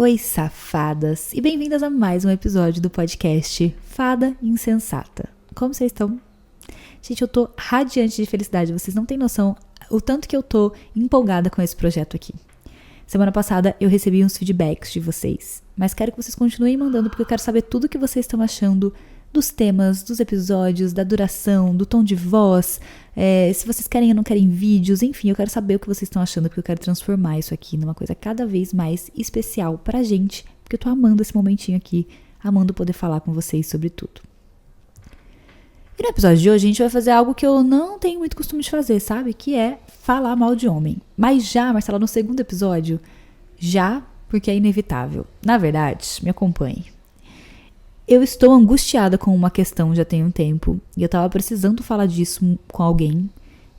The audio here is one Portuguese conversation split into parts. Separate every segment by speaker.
Speaker 1: Oi, safadas, e bem-vindas a mais um episódio do podcast Fada Insensata. Como vocês estão? Gente, eu tô radiante de felicidade, vocês não têm noção o tanto que eu tô empolgada com esse projeto aqui. Semana passada eu recebi uns feedbacks de vocês, mas quero que vocês continuem mandando porque eu quero saber tudo o que vocês estão achando dos temas, dos episódios, da duração, do tom de voz, se vocês querem ou não querem vídeos, enfim, eu quero saber o que vocês estão achando porque eu quero transformar isso aqui numa coisa cada vez mais especial pra gente, porque eu tô amando esse momentinho aqui, amando poder falar com vocês sobre tudo. E no episódio de hoje a gente vai fazer algo que eu não tenho muito costume de fazer, sabe? Que é falar mal de homem. Mas já, Marcela, no segundo episódio, já porque é inevitável. Na verdade, me acompanhe. Eu estou angustiada com uma questão já tem um tempo e eu tava precisando falar disso com alguém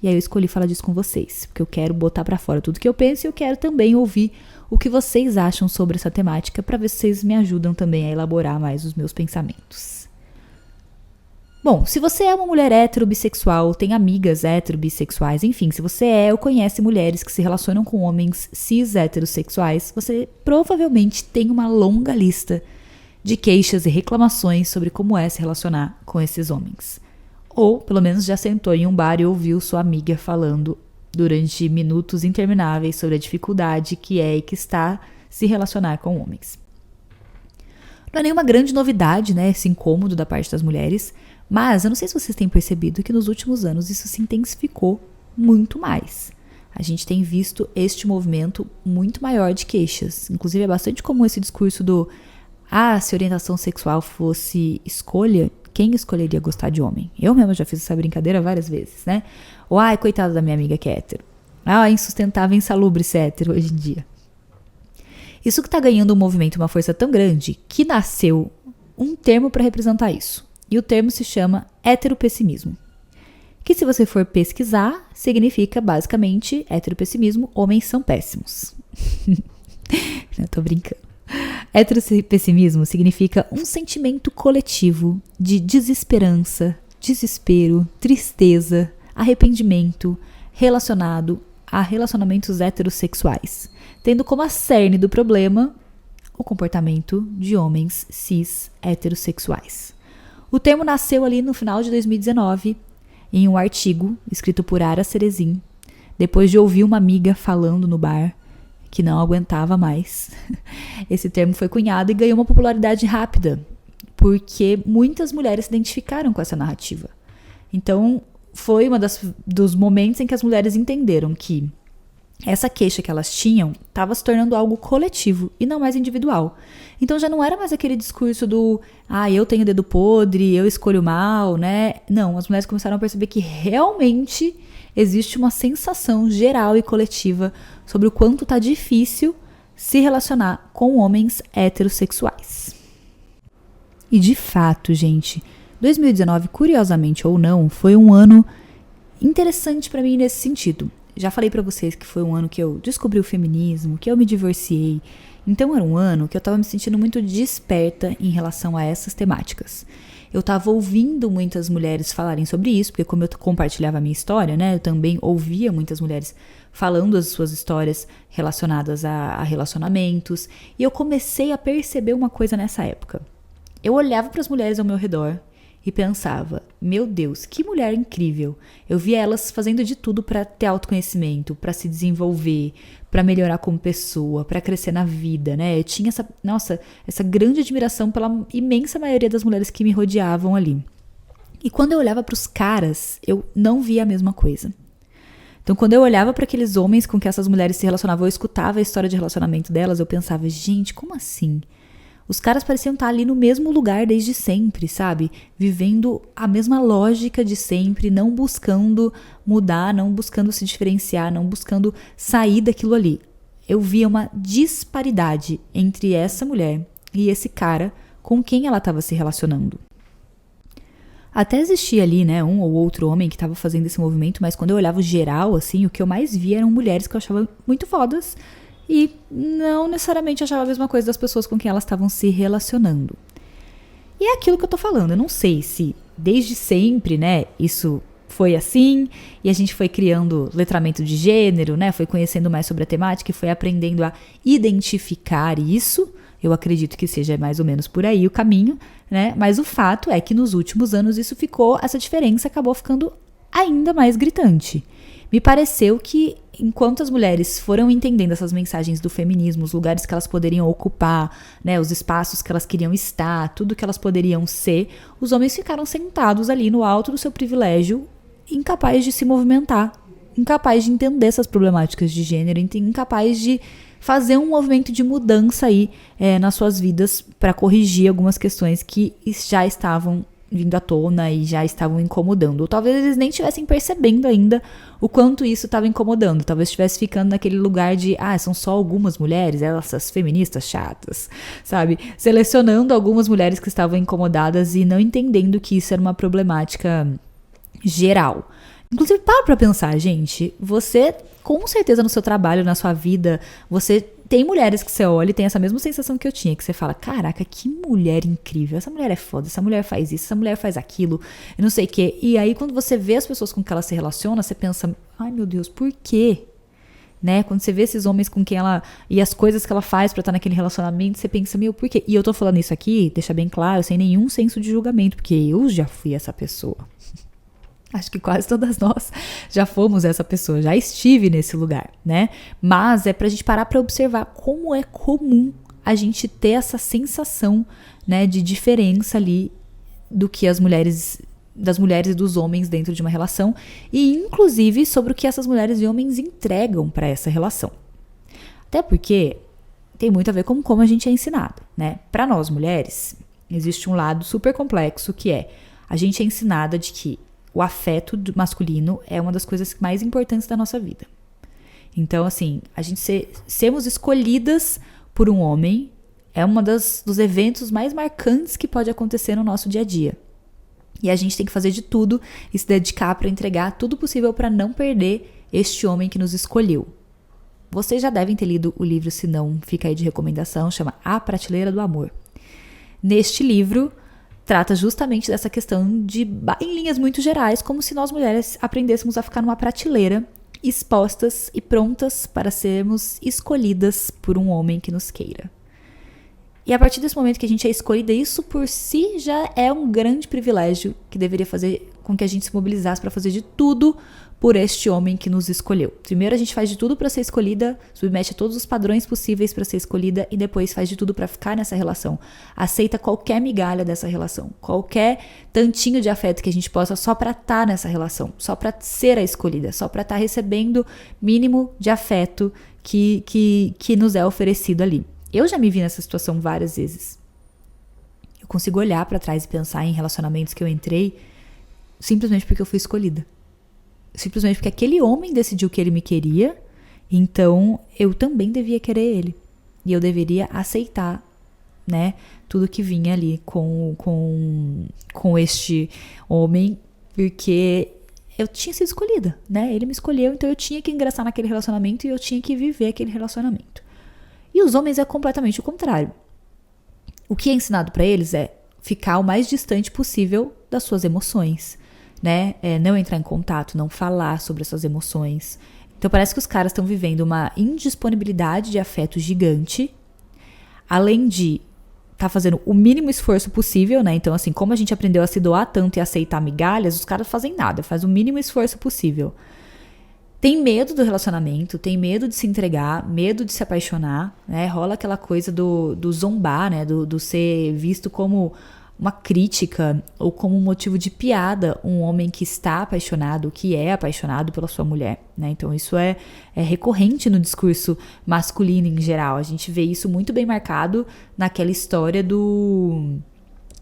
Speaker 1: e aí eu escolhi falar disso com vocês, porque eu quero botar pra fora tudo que eu penso e eu quero também ouvir o que vocês acham sobre essa temática pra ver se vocês me ajudam também a elaborar mais os meus pensamentos. Bom, se você é uma mulher hétero, bissexual, tem amigas hétero, bissexuais, enfim, se você é ou conhece mulheres que se relacionam com homens cis heterossexuais, você provavelmente tem uma longa lista de queixas e reclamações sobre como é se relacionar com esses homens. Ou, pelo menos, já sentou em um bar e ouviu sua amiga falando durante minutos intermináveis sobre a dificuldade que é e que está se relacionar com homens. Não é nenhuma grande novidade, né, esse incômodo da parte das mulheres, mas eu não sei se vocês têm percebido que nos últimos anos isso se intensificou muito mais. A gente tem visto este movimento muito maior de queixas. Inclusive é bastante comum esse discurso do se orientação sexual fosse escolha, quem escolheria gostar de homem? Eu mesma já fiz essa brincadeira várias vezes, né? Ou, coitada da minha amiga que é hétero. Insustentável, insalubre ser hétero hoje em dia. Isso que tá ganhando um movimento, uma força tão grande, que nasceu um termo para representar isso. E o termo se chama heteropessimismo. Que se você for pesquisar, significa basicamente heteropessimismo, homens são péssimos. Não, tô brincando. Heteropessimismo significa um sentimento coletivo de desesperança, desespero, tristeza, arrependimento relacionado a relacionamentos heterossexuais, tendo como a cerne do problema o comportamento de homens cis heterossexuais. O termo nasceu ali no final de 2019, em um artigo escrito por Ara Cerezin, depois de ouvir uma amiga falando no bar que não aguentava mais. Esse termo foi cunhado e ganhou uma popularidade rápida, porque muitas mulheres se identificaram com essa narrativa. Então, foi dos momentos em que as mulheres entenderam que essa queixa que elas tinham estava se tornando algo coletivo e não mais individual. Então já não era mais aquele discurso do eu tenho dedo podre, eu escolho mal, né? Não, as mulheres começaram a perceber que realmente existe uma sensação geral e coletiva sobre o quanto tá difícil se relacionar com homens heterossexuais. E de fato, gente, 2019, curiosamente ou não, foi um ano interessante pra mim nesse sentido. Já falei pra vocês que foi um ano que eu descobri o feminismo, que eu me divorciei. Então era um ano que eu tava me sentindo muito desperta em relação a essas temáticas. Eu tava ouvindo muitas mulheres falarem sobre isso, porque como eu compartilhava a minha história, né, eu também ouvia muitas mulheres falando as suas histórias relacionadas a relacionamentos. E eu comecei a perceber uma coisa nessa época. Eu olhava para as mulheres ao meu redor e pensava, meu Deus, que mulher incrível. Eu via elas fazendo de tudo para ter autoconhecimento, para se desenvolver, para melhorar como pessoa, para crescer na vida, né? Eu tinha essa grande admiração pela imensa maioria das mulheres que me rodeavam ali. E quando eu olhava para os caras, eu não via a mesma coisa. Então, quando eu olhava para aqueles homens com que essas mulheres se relacionavam, eu escutava a história de relacionamento delas, eu pensava, gente, como assim? Os caras pareciam estar ali no mesmo lugar desde sempre, sabe? Vivendo a mesma lógica de sempre, não buscando mudar, não buscando se diferenciar, não buscando sair daquilo ali. Eu via uma disparidade entre essa mulher e esse cara com quem ela estava se relacionando. Até existia ali, né, um ou outro homem que estava fazendo esse movimento, mas quando eu olhava o geral, assim, o que eu mais via eram mulheres que eu achava muito fodas, e não necessariamente achava a mesma coisa das pessoas com quem elas estavam se relacionando. E é aquilo que eu tô falando, eu não sei se desde sempre, né, isso foi assim, e a gente foi criando letramento de gênero, né? Foi conhecendo mais sobre a temática e foi aprendendo a identificar isso. Eu acredito que seja mais ou menos por aí o caminho, né? Mas o fato é que nos últimos anos essa diferença acabou ficando ainda mais gritante. Me pareceu que enquanto as mulheres foram entendendo essas mensagens do feminismo, os lugares que elas poderiam ocupar, né, os espaços que elas queriam estar, tudo que elas poderiam ser, os homens ficaram sentados ali no alto do seu privilégio, incapazes de se movimentar, incapazes de entender essas problemáticas de gênero, incapazes de fazer um movimento de mudança aí nas suas vidas para corrigir algumas questões que já estavam vindo à tona e já estavam incomodando. Ou talvez eles nem estivessem percebendo ainda o quanto isso estava incomodando. Talvez estivesse ficando naquele lugar de, são só algumas mulheres, essas feministas chatas, sabe? Selecionando algumas mulheres que estavam incomodadas e não entendendo que isso era uma problemática geral. Inclusive, para pra pensar, gente, você, com certeza no seu trabalho, na sua vida, você tem mulheres que você olha e tem essa mesma sensação que eu tinha, que você fala, caraca, que mulher incrível, essa mulher é foda, essa mulher faz isso, essa mulher faz aquilo, e não sei o quê. E aí, quando você vê as pessoas com que ela se relaciona, você pensa, ai meu Deus, por quê? Né? Quando você vê esses homens com quem ela, e as coisas que ela faz pra estar naquele relacionamento, você pensa, meu, por quê? E eu tô falando isso aqui, deixa bem claro, sem nenhum senso de julgamento, porque eu já fui essa pessoa. Acho que quase todas nós já fomos essa pessoa, já estive nesse lugar, né? Mas é pra gente parar pra observar como é comum a gente ter essa sensação, né, de diferença ali do que das mulheres e dos homens dentro de uma relação e inclusive sobre o que essas mulheres e homens entregam pra essa relação. Até porque tem muito a ver com como a gente é ensinado, né? Pra nós mulheres, existe um lado super complexo que é a gente é ensinada de que o afeto masculino é uma das coisas mais importantes da nossa vida. Então, assim, a gente sermos escolhidas por um homem é uma dos eventos mais marcantes que pode acontecer no nosso dia a dia. E a gente tem que fazer de tudo e se dedicar para entregar tudo possível para não perder este homem que nos escolheu. Vocês já devem ter lido o livro, se não, fica aí de recomendação, chama A Prateleira do Amor. Neste livro, trata justamente dessa questão em linhas muito gerais, como se nós mulheres aprendêssemos a ficar numa prateleira, expostas e prontas para sermos escolhidas por um homem que nos queira. E a partir desse momento que a gente é escolhida, isso por si já é um grande privilégio que deveria fazer com que a gente se mobilizasse para fazer de tudo por este homem que nos escolheu. Primeiro a gente faz de tudo para ser escolhida, submete a todos os padrões possíveis para ser escolhida e depois faz de tudo para ficar nessa relação. Aceita qualquer migalha dessa relação, qualquer tantinho de afeto que a gente possa só para estar nessa relação, só para ser a escolhida, só para estar recebendo mínimo de afeto que nos é oferecido ali. Eu já me vi nessa situação várias vezes. Eu consigo olhar para trás e pensar em relacionamentos que eu entrei simplesmente porque eu fui escolhida. Simplesmente porque aquele homem decidiu que ele me queria, então eu também devia querer ele. E eu deveria aceitar, né, tudo que vinha ali com este homem, porque eu tinha sido escolhida, né? Ele me escolheu, então eu tinha que ingressar naquele relacionamento e eu tinha que viver aquele relacionamento. E os homens é completamente o contrário. O que é ensinado para eles é ficar o mais distante possível das suas emoções, né? Não entrar em contato, não falar sobre as suas emoções. Então parece que os caras estão vivendo uma indisponibilidade de afeto gigante, além de estar fazendo o mínimo esforço possível, né? Então assim, como a gente aprendeu a se doar tanto e aceitar migalhas, os caras fazem nada, faz o mínimo esforço possível. Tem medo do relacionamento, tem medo de se entregar, medo de se apaixonar, né? Rola aquela coisa do zombar, né? Do ser visto como uma crítica ou como um motivo de piada um homem que está apaixonado, que é apaixonado pela sua mulher, né? Então isso é recorrente no discurso masculino em geral. A gente vê isso muito bem marcado naquela história do...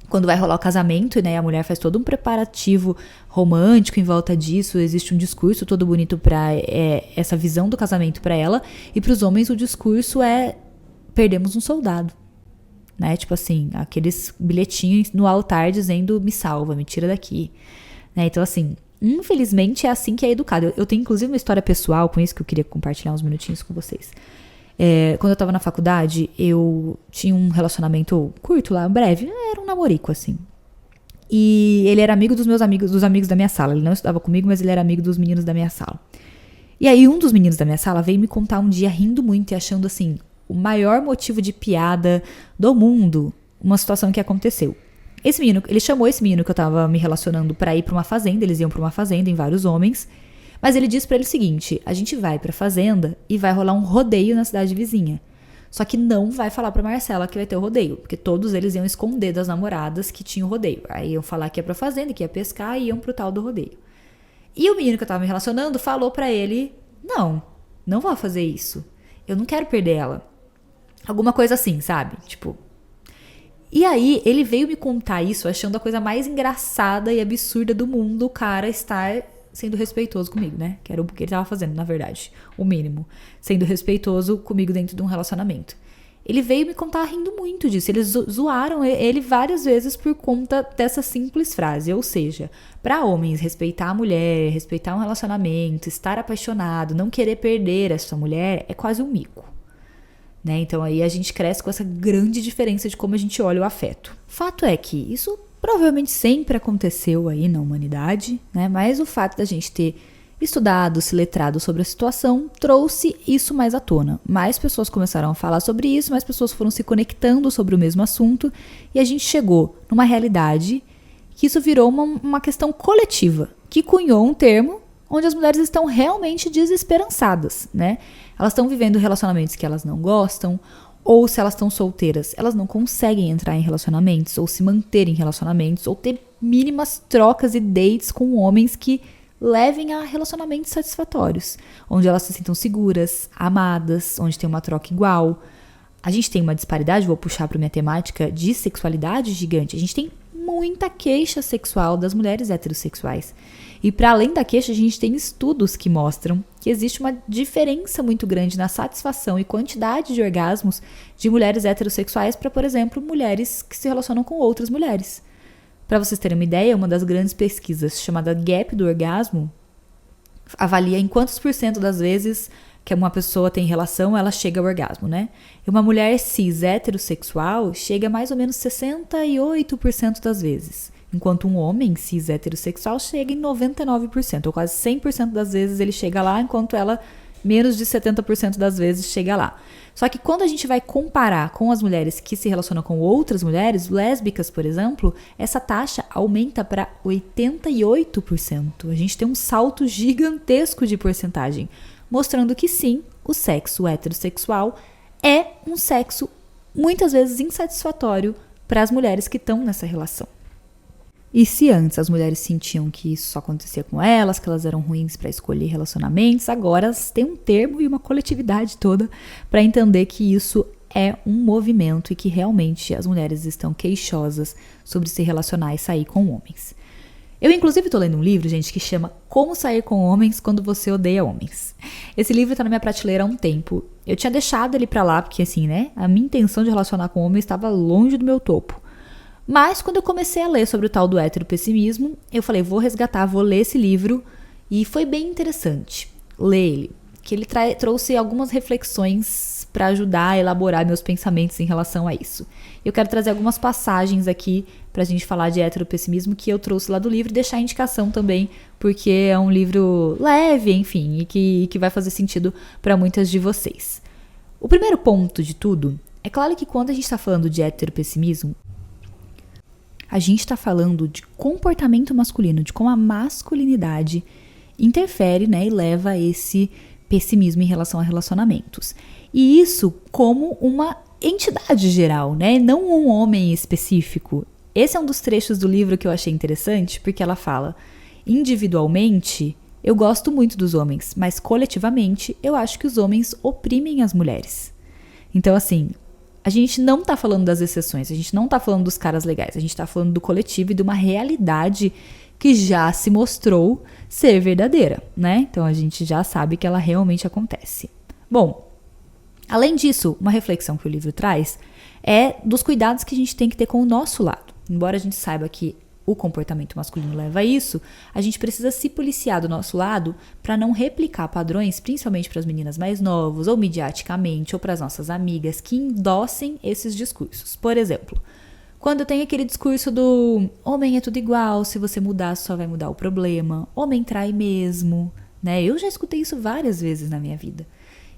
Speaker 1: Quando vai rolar o casamento, né, a mulher faz todo um preparativo romântico em volta disso, existe um discurso todo bonito para essa visão do casamento para ela, e para os homens o discurso é perdemos um soldado, né, tipo assim, aqueles bilhetinhos no altar dizendo me salva, me tira daqui, né, então assim, infelizmente é assim que é educado. Eu tenho inclusive uma história pessoal com isso que eu queria compartilhar uns minutinhos com vocês. Quando eu tava na faculdade, eu tinha um relacionamento curto lá, breve, era um namorico, assim. E ele era amigo dos meus amigos, dos amigos da minha sala. Ele não estudava comigo, mas ele era amigo dos meninos da minha sala. E aí um dos meninos da minha sala veio me contar um dia rindo muito e achando assim, o maior motivo de piada do mundo, uma situação que aconteceu. Esse menino, ele chamou esse menino que eu tava me relacionando pra ir pra uma fazenda, eles iam pra uma fazenda em vários homens, mas ele disse pra ele o seguinte, a gente vai pra fazenda e vai rolar um rodeio na cidade vizinha. Só que não vai falar pra Marcela que vai ter o rodeio, porque todos eles iam esconder das namoradas que tinham o rodeio. Aí iam falar que ia pra fazenda, que ia pescar e iam pro tal do rodeio. E o menino que eu tava me relacionando falou pra ele, não vou fazer isso. Eu não quero perder ela. Alguma coisa assim, sabe? Tipo... E aí, ele veio me contar isso achando a coisa mais engraçada e absurda do mundo o cara estar sendo respeitoso comigo, né? Que era o que ele tava fazendo, na verdade. O mínimo. Sendo respeitoso comigo dentro de um relacionamento. Ele veio me contar rindo muito disso. Eles zoaram ele várias vezes por conta dessa simples frase. Ou seja, para homens, respeitar a mulher, respeitar um relacionamento, estar apaixonado, não querer perder essa mulher, é quase um mico. Né? Então aí a gente cresce com essa grande diferença de como a gente olha o afeto. Fato é que isso provavelmente sempre aconteceu aí na humanidade, né? Mas o fato da gente ter estudado, se letrado sobre a situação, trouxe isso mais à tona. Mais pessoas começaram a falar sobre isso, mais pessoas foram se conectando sobre o mesmo assunto e a gente chegou numa realidade que isso virou uma questão coletiva, que cunhou um termo onde as mulheres estão realmente desesperançadas, né? Elas estão vivendo relacionamentos que elas não gostam, ou se elas estão solteiras, elas não conseguem entrar em relacionamentos, ou se manter em relacionamentos, ou ter mínimas trocas e dates com homens que levem a relacionamentos satisfatórios, onde elas se sintam seguras, amadas, onde tem uma troca igual. A gente tem uma disparidade, vou puxar para minha temática, de sexualidade gigante. A gente tem muita queixa sexual das mulheres heterossexuais. E para além da queixa, a gente tem estudos que mostram que existe uma diferença muito grande na satisfação e quantidade de orgasmos de mulheres heterossexuais para, por exemplo, mulheres que se relacionam com outras mulheres. Para vocês terem uma ideia, uma das grandes pesquisas chamada Gap do Orgasmo avalia em quantos por cento das vezes que uma pessoa tem relação, ela chega ao orgasmo, né? E uma mulher cis heterossexual chega a mais ou menos 68% das vezes. Enquanto um homem cis heterossexual chega em 99%, ou quase 100% das vezes ele chega lá, enquanto ela, menos de 70% das vezes, chega lá. Só que quando a gente vai comparar com as mulheres que se relacionam com outras mulheres, lésbicas, por exemplo, essa taxa aumenta para 88%. A gente tem um salto gigantesco de porcentagem, mostrando que sim, o sexo heterossexual é um sexo muitas vezes insatisfatório para as mulheres que estão nessa relação. E se antes as mulheres sentiam que isso só acontecia com elas, que elas eram ruins para escolher relacionamentos, agora elas têm um termo e uma coletividade toda para entender que isso é um movimento e que realmente as mulheres estão queixosas sobre se relacionar e sair com homens. Eu, inclusive, estou lendo um livro, gente, que chama Como Sair com Homens Quando Você Odeia Homens. Esse livro está na minha prateleira há um tempo. Eu tinha deixado ele para lá, porque assim, né, a minha intenção de relacionar com homens estava longe do meu topo. Mas quando eu comecei a ler sobre o tal do heteropessimismo, eu falei, vou resgatar, vou ler esse livro. E foi bem interessante ler ele, que ele trouxe algumas reflexões para ajudar a elaborar meus pensamentos em relação a isso. Eu quero trazer algumas passagens aqui para a gente falar de heteropessimismo que eu trouxe lá do livro e deixar a indicação também, porque é um livro leve, enfim, e que vai fazer sentido para muitas de vocês. O primeiro ponto de tudo, é claro que quando a gente está falando de heteropessimismo, a gente está falando de comportamento masculino, de como a masculinidade interfere, né, e leva a esse pessimismo em relação a relacionamentos. E isso como uma entidade geral, né, não um homem específico. Esse é um dos trechos do livro que eu achei interessante, porque ela fala, individualmente, eu gosto muito dos homens, mas coletivamente, eu acho que os homens oprimem as mulheres. Então, assim, a gente não tá falando das exceções, a gente não tá falando dos caras legais, a gente tá falando do coletivo e de uma realidade que já se mostrou ser verdadeira, né? Então a gente já sabe que ela realmente acontece. Bom, além disso, uma reflexão que o livro traz é dos cuidados que a gente tem que ter com o nosso lado. Embora a gente saiba que o comportamento masculino leva a isso, a gente precisa se policiar do nosso lado para não replicar padrões, principalmente para as meninas mais novas, ou midiaticamente, ou para as nossas amigas que endossem esses discursos. Por exemplo, Quando tem aquele discurso do homem é tudo igual, se você mudar só vai mudar o problema, homem trai mesmo, né? Eu já escutei isso várias vezes na minha vida.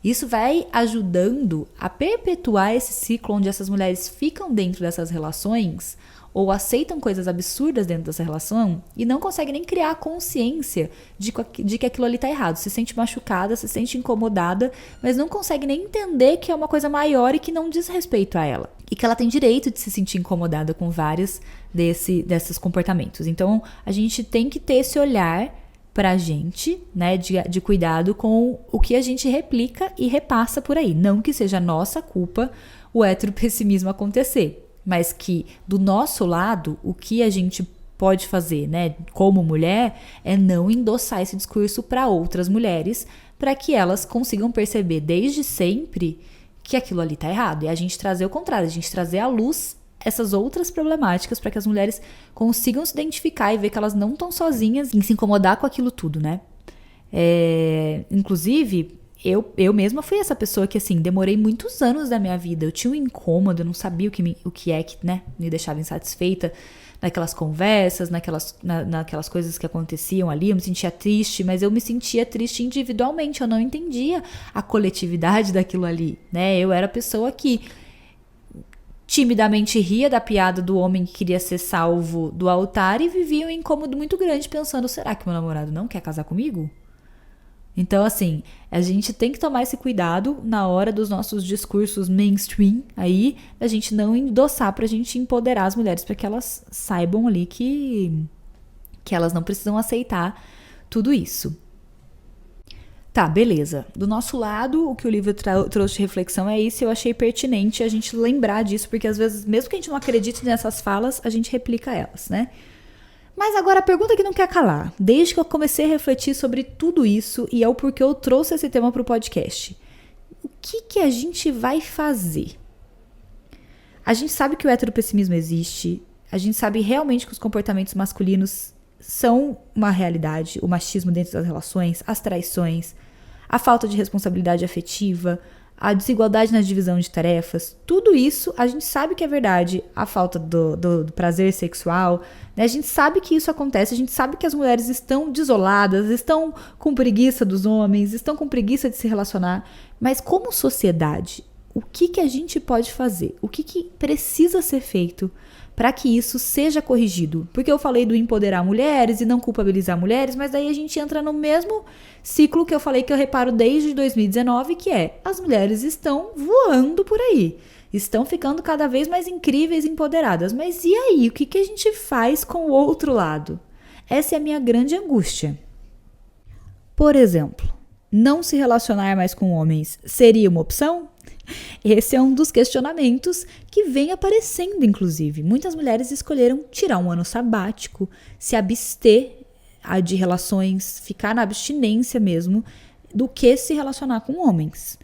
Speaker 1: Isso vai ajudando a perpetuar esse ciclo onde essas mulheres ficam dentro dessas relações ou aceitam coisas absurdas dentro dessa relação e não conseguem nem criar a consciência de que aquilo ali tá errado. Se sente machucada, se sente incomodada, mas não consegue nem entender que é uma coisa maior e que não diz respeito a ela. E que ela tem direito de se sentir incomodada com vários desses comportamentos. Então, a gente tem que ter esse olhar pra gente, né, de cuidado com o que a gente replica e repassa por aí. Não que seja nossa culpa o heteropessimismo acontecer, mas que do nosso lado, o que a gente pode fazer, né, como mulher, é não endossar esse discurso para outras mulheres, para que elas consigam perceber desde sempre que aquilo ali tá errado. E a gente trazer o contrário, a gente trazer à luz essas outras problemáticas para que as mulheres consigam se identificar e ver que elas não estão sozinhas em se incomodar com aquilo tudo, né? Inclusive, eu mesma fui essa pessoa que, assim, demorei muitos anos da minha vida. Eu tinha um incômodo, eu não sabia o que é que, né, me deixava insatisfeita naquelas conversas, naquelas coisas que aconteciam ali. Eu me sentia triste, mas eu me sentia triste individualmente. Eu não entendia a coletividade daquilo ali, né? Eu era a pessoa que timidamente ria da piada do homem que queria ser salvo do altar e vivia um incômodo muito grande pensando, será que meu namorado não quer casar comigo? Então, assim, a gente tem que tomar esse cuidado na hora dos nossos discursos mainstream aí, da gente não endossar pra gente empoderar as mulheres para que elas saibam ali que elas não precisam aceitar tudo isso. Tá, beleza. Do nosso lado, o que o livro trouxe de reflexão é isso. Eu achei pertinente a gente lembrar disso, porque às vezes, mesmo que a gente não acredite nessas falas, a gente replica elas, né? Mas agora a pergunta que não quer calar. Desde que eu comecei a refletir sobre tudo isso, e é o porquê eu trouxe esse tema pro podcast. O que a gente vai fazer? A gente sabe que o heteropessimismo existe. A gente sabe realmente que os comportamentos masculinos são uma realidade. O machismo dentro das relações, as traições, a falta de responsabilidade afetiva, a desigualdade na divisão de tarefas, tudo isso a gente sabe que é verdade, a falta do prazer sexual, né? A gente sabe que isso acontece, a gente sabe que as mulheres estão desoladas, estão com preguiça dos homens, estão com preguiça de se relacionar, mas como sociedade, o que a gente pode fazer? O que precisa ser feito para que isso seja corrigido? Porque eu falei do empoderar mulheres e não culpabilizar mulheres, mas daí a gente entra no mesmo ciclo que eu falei que eu reparo desde 2019, que é as mulheres estão voando por aí, estão ficando cada vez mais incríveis e empoderadas. Mas e aí, o que a gente faz com o outro lado? Essa é a minha grande angústia. Por exemplo, não se relacionar mais com homens seria uma opção? Esse é um dos questionamentos que vem aparecendo, inclusive. Muitas mulheres escolheram tirar um ano sabático, se abster de relações, ficar na abstinência mesmo, do que se relacionar com homens.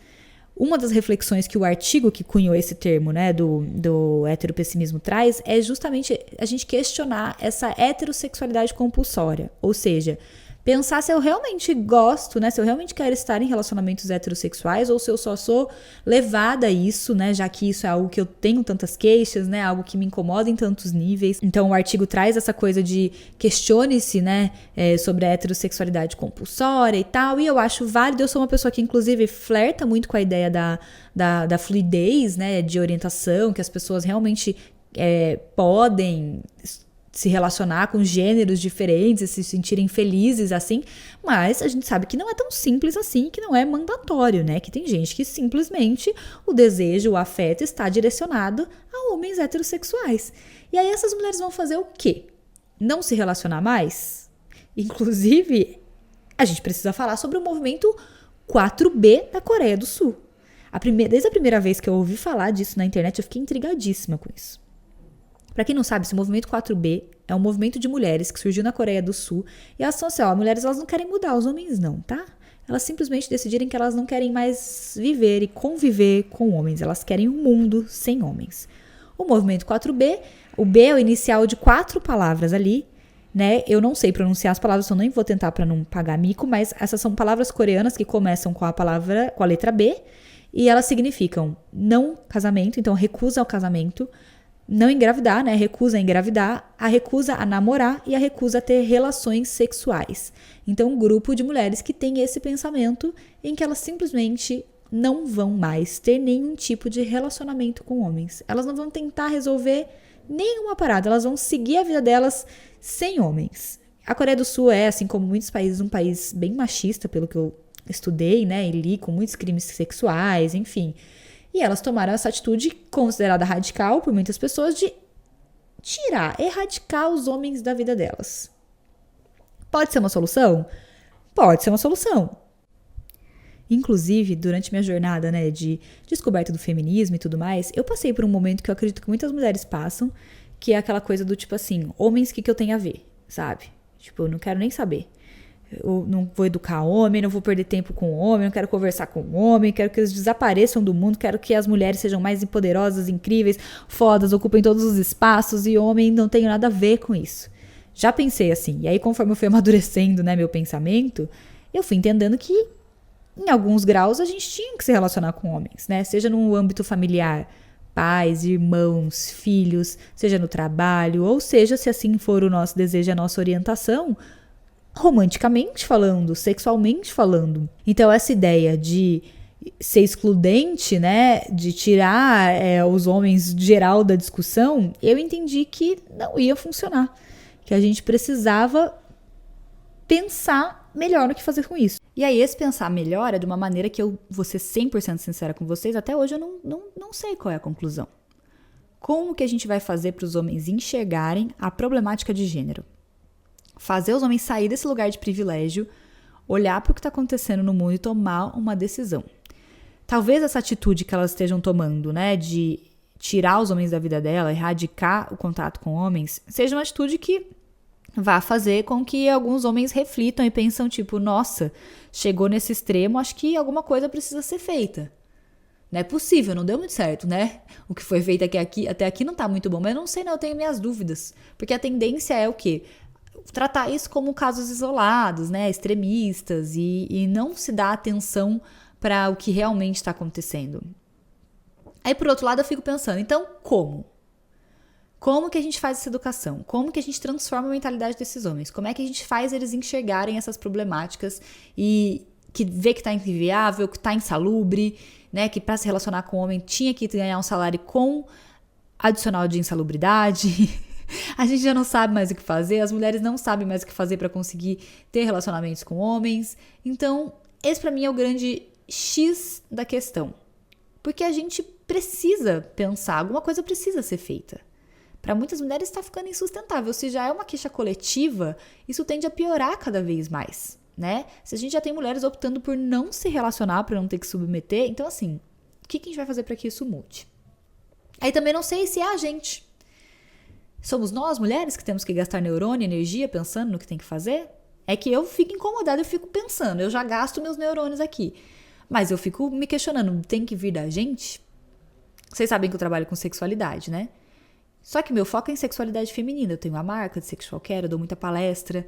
Speaker 1: Uma das reflexões que o artigo que cunhou esse termo, né, do heteropessimismo traz, é justamente a gente questionar essa heterossexualidade compulsória, ou seja, pensar se eu realmente gosto, né? Se eu realmente quero estar em relacionamentos heterossexuais ou se eu só sou levada a isso, né? Já que isso é algo que eu tenho tantas queixas, né? Algo que me incomoda em tantos níveis. Então o artigo traz essa coisa de questione-se, né? Sobre a heterossexualidade compulsória e tal. E eu acho válido. Eu sou uma pessoa que inclusive flerta muito com a ideia da fluidez, né? De orientação, que as pessoas realmente podem se relacionar com gêneros diferentes, se sentirem felizes assim, mas a gente sabe que não é tão simples assim, que não é mandatório, né? Que tem gente que simplesmente o desejo, o afeto está direcionado a homens heterossexuais. E aí essas mulheres vão fazer o quê? Não se relacionar mais? Inclusive, a gente precisa falar sobre o movimento 4B da Coreia do Sul. Desde a primeira vez que eu ouvi falar disso na internet, eu fiquei intrigadíssima com isso. Para quem não sabe, esse movimento 4B é um movimento de mulheres que surgiu na Coreia do Sul e elas são assim, mulheres elas não querem mudar, os homens não, tá? Elas simplesmente decidirem que elas não querem mais viver e conviver com homens, elas querem um mundo sem homens. O movimento 4B, o B é o inicial de 4 palavras ali, né? Eu não sei pronunciar as palavras, eu nem vou tentar para não pagar mico, mas essas são palavras coreanas que começam com a letra B e elas significam não casamento, então recusa ao casamento, não engravidar, né? Recusa a engravidar, a recusa a namorar e a recusa a ter relações sexuais. Então, um grupo de mulheres que tem esse pensamento em que elas simplesmente não vão mais ter nenhum tipo de relacionamento com homens. Elas não vão tentar resolver nenhuma parada, elas vão seguir a vida delas sem homens. A Coreia do Sul é, assim como muitos países, um país bem machista, pelo que eu estudei, né, e li, com muitos crimes sexuais, enfim. E elas tomaram essa atitude considerada radical por muitas pessoas de erradicar os homens da vida delas. Pode ser uma solução? Pode ser uma solução. Inclusive, durante minha jornada, né, de descoberta do feminismo e tudo mais, eu passei por um momento que eu acredito que muitas mulheres passam, que é aquela coisa do tipo assim, homens, o que eu tenho a ver, sabe? Tipo, eu não quero nem saber. Eu não vou educar homem, não vou perder tempo com homem, não quero conversar com homem, quero que eles desapareçam do mundo, quero que as mulheres sejam mais poderosas, incríveis, fodas, ocupem todos os espaços e homem não tem nada a ver com isso. Já pensei assim, e aí conforme eu fui amadurecendo, né, meu pensamento, eu fui entendendo que em alguns graus a gente tinha que se relacionar com homens, né, seja no âmbito familiar, pais, irmãos, filhos, seja no trabalho, ou seja, se assim for o nosso desejo, a nossa orientação, romanticamente falando, sexualmente falando. Então essa ideia de ser excludente, né, de tirar os homens geral da discussão, eu entendi que não ia funcionar, que a gente precisava pensar melhor no que fazer com isso. E aí esse pensar melhor é de uma maneira que eu vou ser 100% sincera com vocês, até hoje eu não sei qual é a conclusão. Como que a gente vai fazer para os homens enxergarem a problemática de gênero? Fazer os homens sair desse lugar de privilégio, olhar para o que está acontecendo no mundo e tomar uma decisão. Talvez essa atitude que elas estejam tomando, né, de tirar os homens da vida dela, erradicar o contato com homens, seja uma atitude que vá fazer com que alguns homens reflitam e pensam tipo, nossa, chegou nesse extremo, acho que alguma coisa precisa ser feita. Não é possível, não deu muito certo, né? O que foi feito até aqui não tá muito bom, mas eu não sei, não, eu tenho minhas dúvidas. Porque a tendência é o quê? Tratar isso como casos isolados, né, extremistas, e não se dá atenção para o que realmente está acontecendo. Aí, por outro lado, eu fico pensando, então, como? Como que a gente faz essa educação? Como que a gente transforma a mentalidade desses homens? Como é que a gente faz eles enxergarem essas problemáticas e que vê que está inviável, que está insalubre, né, que para se relacionar com o homem tinha que ganhar um salário com adicional de insalubridade. A gente já não sabe mais o que fazer, as mulheres não sabem mais o que fazer para conseguir ter relacionamentos com homens. Então, esse para mim é o grande X da questão. Porque a gente precisa pensar, alguma coisa precisa ser feita. Para muitas mulheres está ficando insustentável. Se já é uma queixa coletiva, isso tende a piorar cada vez mais, né? Se a gente já tem mulheres optando por não se relacionar, para não ter que submeter, então assim, o que a gente vai fazer para que isso mude? Aí também não sei se é a gente. Somos nós, mulheres, que temos que gastar neurônio e energia pensando no que tem que fazer? É que eu fico incomodada, eu fico pensando, eu já gasto meus neurônios aqui. Mas eu fico me questionando, tem que vir da gente? Vocês sabem que eu trabalho com sexualidade, né? Só que meu foco é em sexualidade feminina. Eu tenho uma marca de Sexual Care, eu dou muita palestra.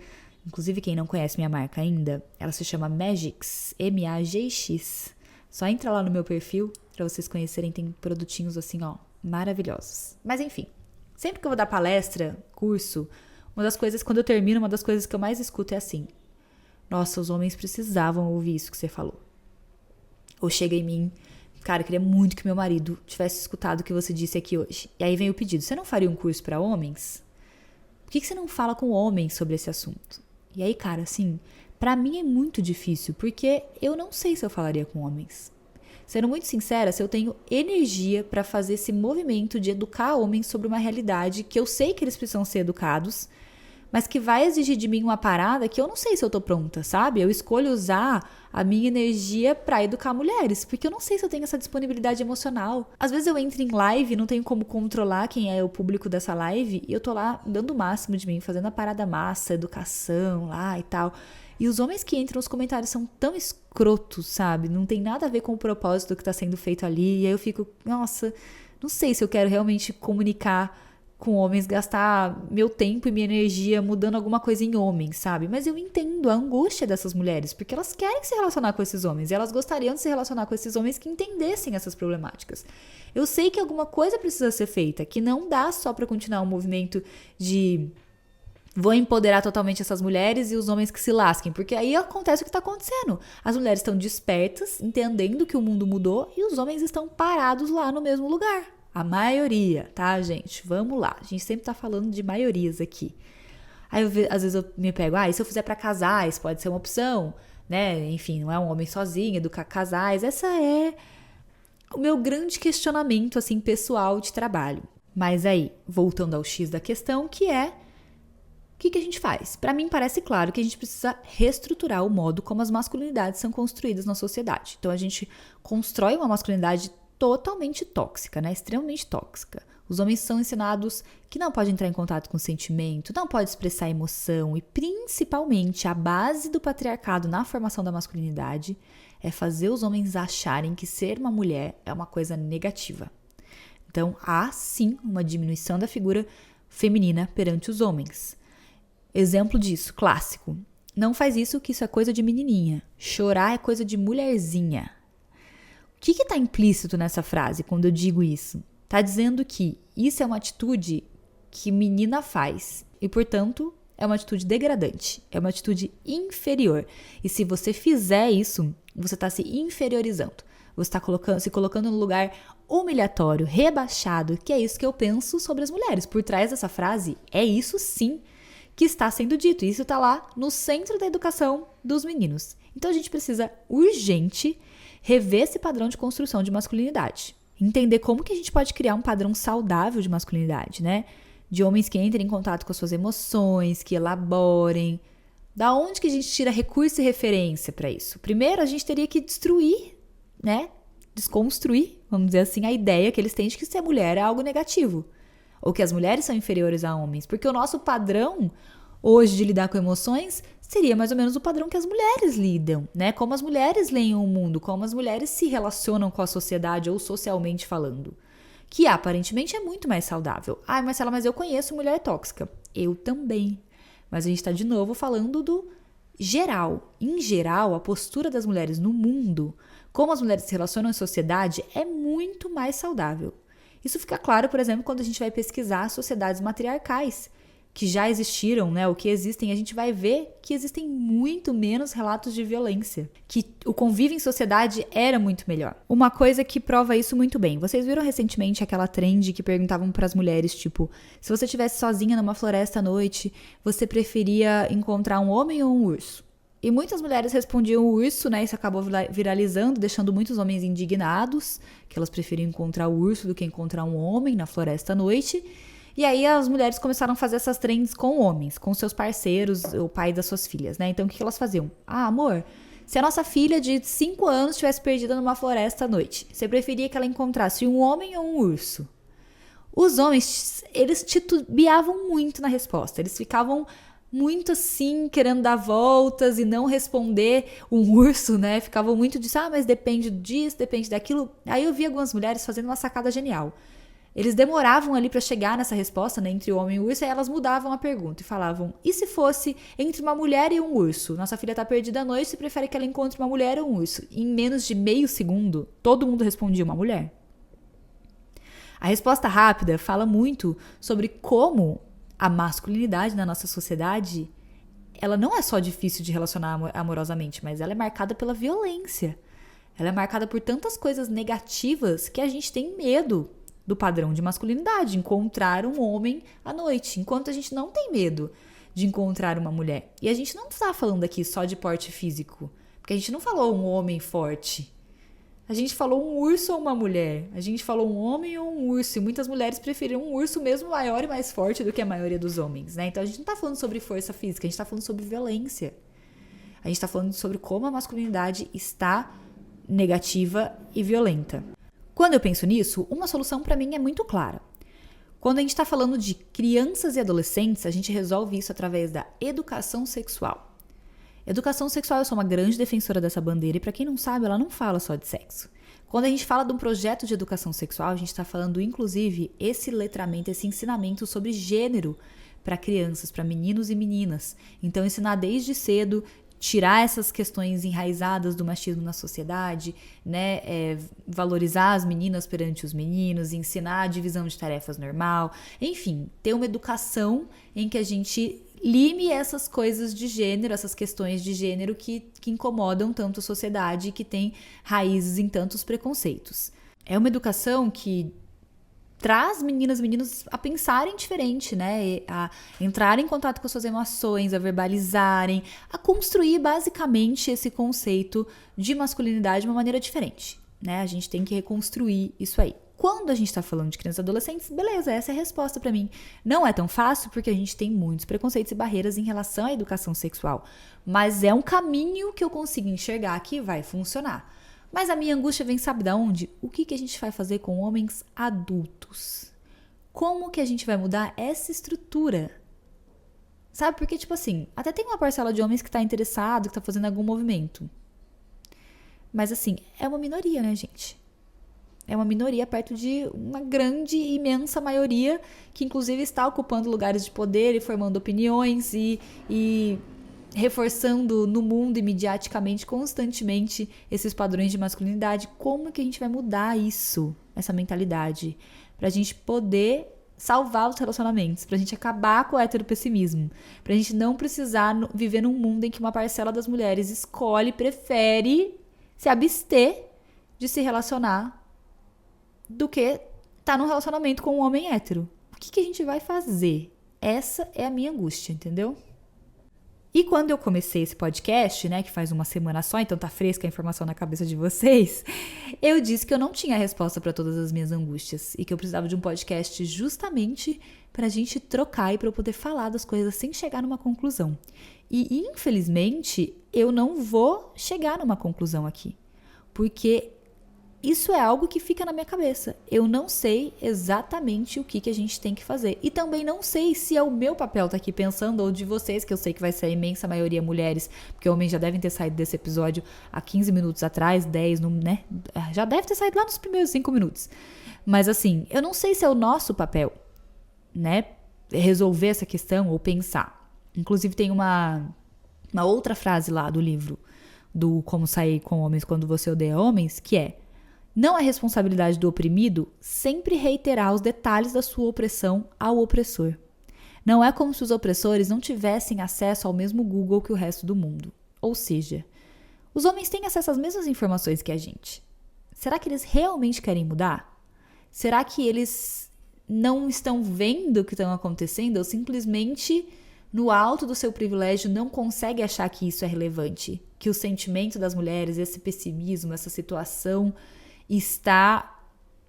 Speaker 1: Inclusive, quem não conhece minha marca ainda, ela se chama Magix, M-A-G-X. Só entra lá no meu perfil pra vocês conhecerem, tem produtinhos assim, ó, maravilhosos. Mas enfim. Sempre que eu vou dar palestra, curso, uma das coisas, quando eu termino, uma das coisas que eu mais escuto é assim: nossa, os homens precisavam ouvir isso que você falou. Ou chega em mim, cara, eu queria muito que meu marido tivesse escutado o que você disse aqui hoje. E aí vem o pedido: você não faria um curso para homens? Por que você não fala com homens sobre esse assunto? E aí, cara, assim, pra mim é muito difícil, porque eu não sei se eu falaria com homens. Sendo muito sincera, se eu tenho energia para fazer esse movimento de educar homens sobre uma realidade que eu sei que eles precisam ser educados, mas que vai exigir de mim uma parada que eu não sei se eu tô pronta, sabe? Eu escolho usar a minha energia para educar mulheres, porque eu não sei se eu tenho essa disponibilidade emocional. Às vezes eu entro em live, não tenho como controlar quem é o público dessa live, e eu tô lá dando o máximo de mim, fazendo a parada massa, educação lá e tal. E os homens que entram nos comentários são tão escrotos, sabe? Não tem nada a ver com o propósito que tá sendo feito ali. E aí eu fico, nossa, não sei se eu quero realmente comunicar com homens, gastar meu tempo e minha energia mudando alguma coisa em homens, sabe? Mas eu entendo a angústia dessas mulheres, porque elas querem se relacionar com esses homens, e elas gostariam de se relacionar com esses homens que entendessem essas problemáticas. Eu sei que alguma coisa precisa ser feita, que não dá só para continuar um movimento de vou empoderar totalmente essas mulheres e os homens que se lasquem, porque aí acontece o que está acontecendo. As mulheres estão despertas, entendendo que o mundo mudou, e os homens estão parados lá no mesmo lugar. A maioria, tá, gente? Vamos lá. A gente sempre tá falando de maiorias aqui. Aí, às vezes, eu me pego, e se eu fizer para casais, pode ser uma opção, né? Enfim, não é um homem sozinho, educar casais. Essa é o meu grande questionamento, assim, pessoal de trabalho. Mas aí, voltando ao X da questão, que é o que a gente faz? Para mim parece claro que a gente precisa reestruturar o modo como as masculinidades são construídas na sociedade. Então a gente constrói uma masculinidade totalmente tóxica, né? Extremamente tóxica. Os homens são ensinados que não pode entrar em contato com o sentimento, não pode expressar emoção e principalmente a base do patriarcado na formação da masculinidade é fazer os homens acharem que ser uma mulher é uma coisa negativa. Então há sim uma diminuição da figura feminina perante os homens. Exemplo disso, clássico. Não faz isso que isso é coisa de menininha. Chorar é coisa de mulherzinha. O que está implícito nessa frase quando eu digo isso? Está dizendo que isso é uma atitude que menina faz e, portanto, é uma atitude degradante, é uma atitude inferior. E se você fizer isso, você está se inferiorizando. Você está se colocando no lugar humilhatório, rebaixado, que é isso que eu penso sobre as mulheres. Por trás dessa frase, é isso sim que está sendo dito. Isso está lá no centro da educação dos meninos. Então a gente precisa urgente rever esse padrão de construção de masculinidade. Entender como que a gente pode criar um padrão saudável de masculinidade, né? De homens que entrem em contato com as suas emoções, que elaborem. Da onde que a gente tira recurso e referência para isso? Primeiro, a gente teria que destruir, né? Desconstruir, vamos dizer assim, a ideia que eles têm de que ser mulher é algo negativo. Ou que as mulheres são inferiores a homens. Porque o nosso padrão hoje de lidar com emoções seria mais ou menos o padrão que as mulheres lidam, né? Como as mulheres leem o mundo, como as mulheres se relacionam com a sociedade ou socialmente falando. Que aparentemente é muito mais saudável. Marcela, mas eu conheço mulher tóxica. Eu também. Mas a gente está de novo falando do geral. Em geral, a postura das mulheres no mundo, como as mulheres se relacionam em sociedade, é muito mais saudável. Isso fica claro, por exemplo, quando a gente vai pesquisar sociedades matriarcais, que já existiram, né, ou que existem, a gente vai ver que existem muito menos relatos de violência, que o convívio em sociedade era muito melhor. Uma coisa que prova isso muito bem. Vocês viram recentemente aquela trend que perguntavam para as mulheres, tipo, se você estivesse sozinha numa floresta à noite, você preferia encontrar um homem ou um urso? E muitas mulheres respondiam o urso, né? Isso acabou viralizando, deixando muitos homens indignados, que elas preferiam encontrar o urso do que encontrar um homem na floresta à noite. E aí as mulheres começaram a fazer essas trends com homens, com seus parceiros, o pai das suas filhas, né? Então o que elas faziam? amor, se a nossa filha de 5 anos estivesse perdida numa floresta à noite, você preferia que ela encontrasse um homem ou um urso? Os homens, eles titubeavam muito na resposta, eles ficavam muito assim, querendo dar voltas e não responder um urso, né? Ficavam muito disso, mas depende disso, depende daquilo. Aí eu vi algumas mulheres fazendo uma sacada genial. Eles demoravam ali para chegar nessa resposta, né, entre o homem e o urso, e elas mudavam a pergunta e falavam, e se fosse entre uma mulher e um urso? Nossa filha tá perdida à noite, você prefere que ela encontre uma mulher ou um urso? E em menos de meio segundo, todo mundo respondia uma mulher. A resposta rápida fala muito sobre como a masculinidade na nossa sociedade, ela não é só difícil de relacionar amorosamente, mas ela é marcada pela violência. Ela é marcada por tantas coisas negativas que a gente tem medo do padrão de masculinidade, encontrar um homem à noite, enquanto a gente não tem medo de encontrar uma mulher. E a gente não está falando aqui só de porte físico, porque a gente não falou um homem forte. A gente falou um urso ou uma mulher. A gente falou um homem ou um urso. E muitas mulheres preferiram um urso mesmo maior e mais forte do que a maioria dos homens, né? Então a gente não tá falando sobre força física, a gente tá falando sobre violência. A gente tá falando sobre como a masculinidade está negativa e violenta. Quando eu penso nisso, uma solução para mim é muito clara. Quando a gente está falando de crianças e adolescentes, a gente resolve isso através da educação sexual. Educação sexual, eu sou uma grande defensora dessa bandeira e para quem não sabe, ela não fala só de sexo. Quando a gente fala de um projeto de educação sexual, a gente está falando, inclusive, esse letramento, esse ensinamento sobre gênero para crianças, para meninos e meninas. Então, ensinar desde cedo, tirar essas questões enraizadas do machismo na sociedade, né? Valorizar as meninas perante os meninos, ensinar a divisão de tarefas normal, enfim, ter uma educação em que a gente lime essas coisas de gênero, essas questões de gênero que incomodam tanto a sociedade e que tem raízes em tantos preconceitos. É uma educação que traz meninas e meninos a pensarem diferente, né? A entrarem em contato com as suas emoções, a verbalizarem, a construir basicamente esse conceito de masculinidade de uma maneira diferente, né? A gente tem que reconstruir isso aí. Quando a gente está falando de crianças e adolescentes, beleza, essa é a resposta para mim. Não é tão fácil porque a gente tem muitos preconceitos e barreiras em relação à educação sexual, mas é um caminho que eu consigo enxergar que vai funcionar. Mas a minha angústia vem, sabe de onde? O que a gente vai fazer com homens adultos? Como que a gente vai mudar essa estrutura? Sabe, porque tipo assim, até tem uma parcela de homens que está interessado, que está fazendo algum movimento. Mas assim, é uma minoria, né, gente? É uma minoria perto de uma grande, imensa maioria que inclusive está ocupando lugares de poder e formando opiniões e reforçando no mundo e mediaticamente, constantemente, esses padrões de masculinidade. Como que a gente vai mudar isso, essa mentalidade? Pra gente poder salvar os relacionamentos, pra gente acabar com o heteropessimismo, pra gente não precisar viver num mundo em que uma parcela das mulheres escolhe, prefere se abster de se relacionar do que tá num relacionamento com um homem hétero. O que a gente vai fazer? Essa é a minha angústia, entendeu? E quando eu comecei esse podcast, né, que faz uma semana só, então tá fresca a informação na cabeça de vocês, eu disse que eu não tinha resposta para todas as minhas angústias e que eu precisava de um podcast justamente pra gente trocar e pra eu poder falar das coisas sem chegar numa conclusão. E, infelizmente, eu não vou chegar numa conclusão aqui, porque isso é algo que fica na minha cabeça. Eu não sei exatamente o que a gente tem que fazer. E também não sei se é o meu papel estar aqui pensando, ou de vocês, que eu sei que vai ser a imensa maioria mulheres, porque homens já devem ter saído desse episódio há 15 minutos atrás, 10, né? Já deve ter saído lá nos primeiros 5 minutos. Mas assim, eu não sei se é o nosso papel, né? Resolver essa questão ou pensar. Inclusive tem uma outra frase lá do livro, do Como Sair com Homens Quando Você Odeia Homens, que é: não é responsabilidade do oprimido sempre reiterar os detalhes da sua opressão ao opressor. Não é como se os opressores não tivessem acesso ao mesmo Google que o resto do mundo. Ou seja, os homens têm acesso às mesmas informações que a gente. Será que eles realmente querem mudar? Será que eles não estão vendo o que está acontecendo ou simplesmente, no alto do seu privilégio, não conseguem achar que isso é relevante? Que o sentimento das mulheres, esse pessimismo, essa situação está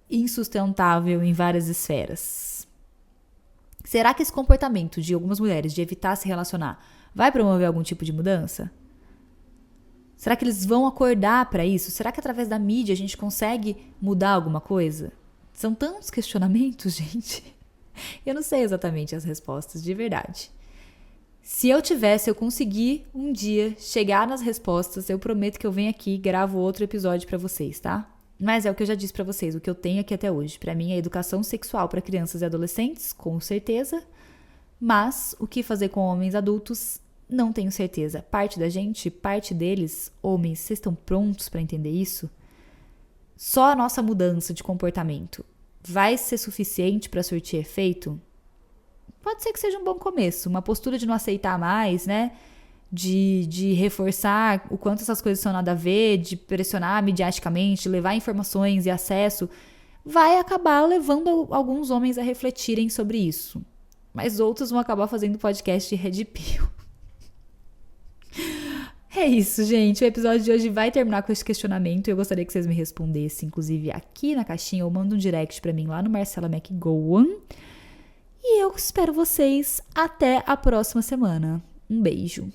Speaker 1: insustentável em várias esferas. Será que esse comportamento de algumas mulheres de evitar se relacionar vai promover algum tipo de mudança? Será que eles vão acordar para isso? Será que através da mídia a gente consegue mudar alguma coisa? São tantos questionamentos, gente. Eu não sei exatamente as respostas, de verdade. Se eu conseguir um dia chegar nas respostas, eu prometo que eu venho aqui e gravo outro episódio para vocês, tá? Mas é o que eu já disse pra vocês, o que eu tenho aqui até hoje. Pra mim é educação sexual para crianças e adolescentes, com certeza. Mas o que fazer com homens adultos, não tenho certeza. Parte da gente, parte deles, homens, vocês estão prontos pra entender isso? Só a nossa mudança de comportamento vai ser suficiente pra surtir efeito? Pode ser que seja um bom começo, uma postura de não aceitar mais, né? De reforçar o quanto essas coisas são nada a ver, de pressionar mediaticamente, levar informações e acesso, vai acabar levando alguns homens a refletirem sobre isso. Mas outros vão acabar fazendo podcast de Red Pill. É isso, gente. O episódio de hoje vai terminar com esse questionamento. Eu gostaria que vocês me respondessem, inclusive aqui na caixinha, ou manda um direct pra mim lá no Marcela McGowan. E eu espero vocês até a próxima semana. Um beijo.